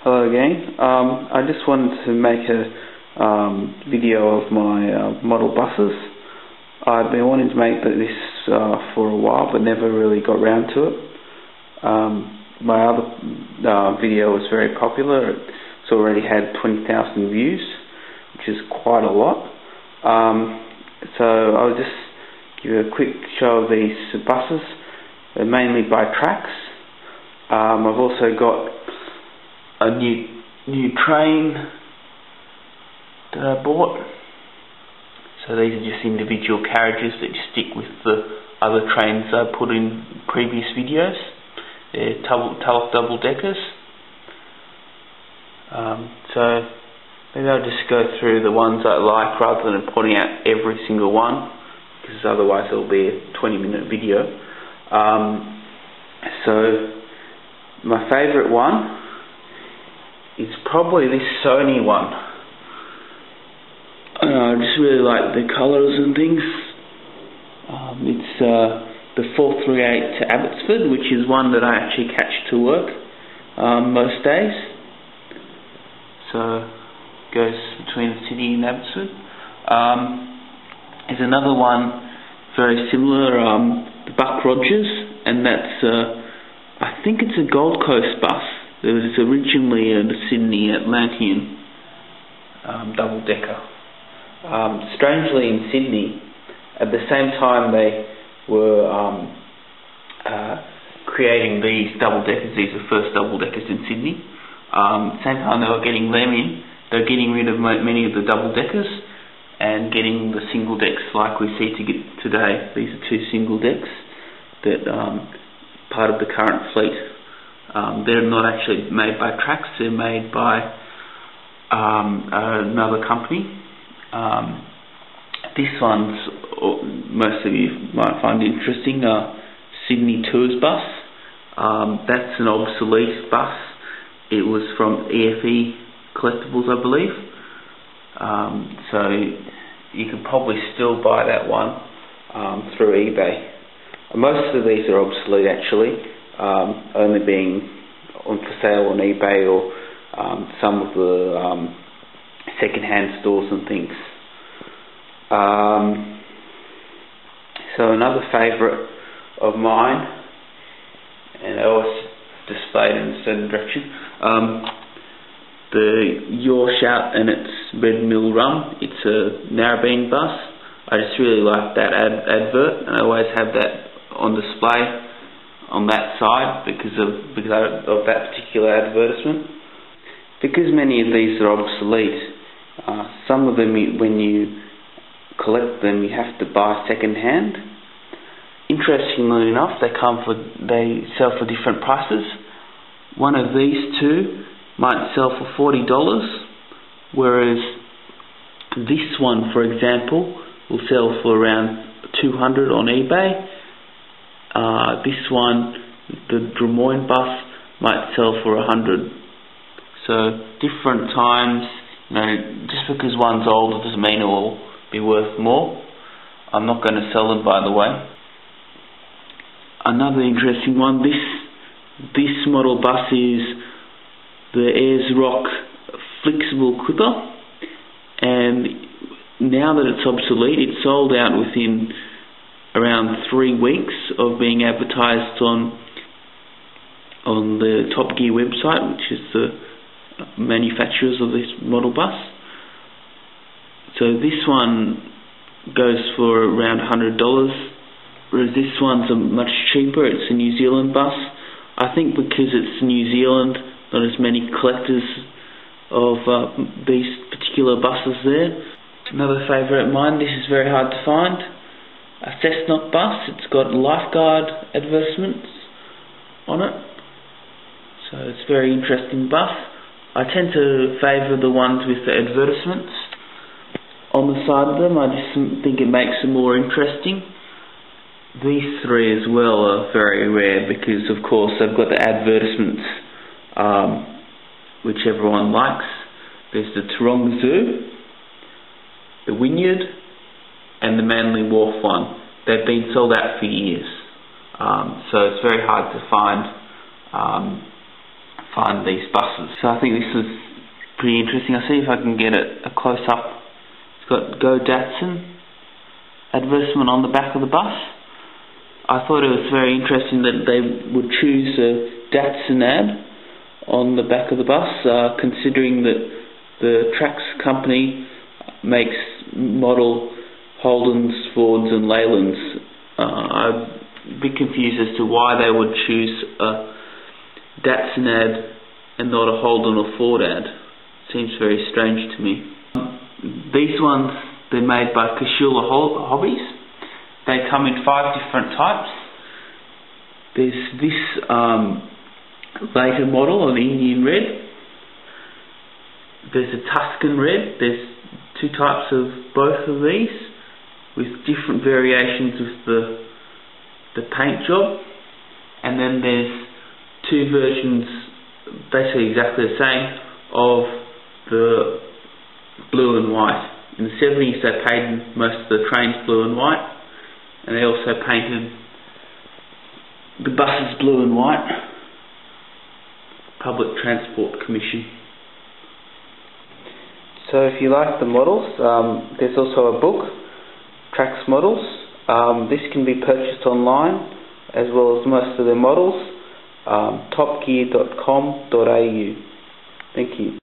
Hello again. I just wanted to make a video of my model buses. I've been wanting to make this for a while, but never really got round to it. My other video was very popular. It's already had 20,000 views, which is quite a lot. So I'll just give you a quick show of these buses. They're mainly by tracks. I've also got a new train that I bought. So these are just individual carriages that just stick with the other trains I put in previous videos. They're double deckers. So maybe I'll just go through the ones I like rather than pointing out every single one, because otherwise it'll be a 20-minute video. So my favourite one is probably this Sony one. I just really like the colours and things. It's the 438 to Abbotsford, which is one that I actually catch to work most days. So it goes between the city and Abbotsford. There's another one very similar, the Buck Rogers, and that's I think it's a Gold Coast bus. It was originally a Sydney Atlantean double-decker. Strangely, in Sydney, at the same time they were creating these double-deckers, these are first double-deckers in Sydney, same time they were getting them in, they were getting rid of many of the double-deckers and getting the single decks like we see today. These are two single decks that part of the current fleet. They're not actually made by Tracks, they're made by another company. This one's, most of you might find interesting, Sydney Tours bus. That's an obsolete bus. It was from EFE Collectibles, I believe. So you could probably still buy that one through eBay. Most of these are obsolete actually, only being on for sale on eBay or some of the second-hand stores and things. So another favourite of mine, and I always displayed in a certain direction, the Your Shout and its Red Mill Rum. It's a Narrabeen bus. I just really like that advert, and I always have that on display on that side because of that particular advertisement. Because many of these are obsolete, some of them, when you collect them, you have to buy second hand. Interestingly enough, they sell for different prices. One of these two might sell for $40, whereas this one, for example, will sell for around $200 on eBay. This one, the Drummoyne bus, might sell for $100. So different times, just because one's older doesn't mean it will be worth more. I'm not going to sell them, by the way. Another interesting one, this model bus is the Ayers Rock Flexible Clipper, and now that it's obsolete, it sold out within around 3 weeks of being advertised on the Top Gear website, which is the manufacturers of this model bus. So this one goes for around $100, whereas this one's much cheaper. It's a New Zealand bus. I think because it's New Zealand, not as many collectors of these particular buses there. Another favourite of mine, this is very hard to find, a Cessnock bus. It's got lifeguard advertisements on it, so it's a very interesting bus. I tend to favour the ones with the advertisements on the side of them. I just think it makes them more interesting. These three as well are very rare because, of course, they've got the advertisements which everyone likes. There's the Taronga Zoo, the Wynyard, and the Manly Wharf one. They've been sold out for years, so it's very hard to find find these buses. So I think this is pretty interesting. I'll see if I can get a close up. It's got Go Datsun advertisement on the back of the bus. I thought it was very interesting that they would choose a Datsun ad on the back of the bus, considering that the Trax company makes model Holdens, Fords and Leylands. I'm a bit confused as to why they would choose a Datsun ad and not a Holden or Ford ad. Seems very strange to me. These ones, they're made by Kashula Hobbies. They come in 5 different types. There's this later model, an Indian red. There's a Tuscan red. There's 2 types of both of these with different variations of the paint job. And then there's 2 versions, basically exactly the same, of the blue and white. In the 70s they painted most of the trains blue and white, and they also painted the buses blue and white. Public Transport Commission. So if you like the models, there's also a book, Trax Models. This can be purchased online, as well as most of their models. Topgear.com.au. Thank you.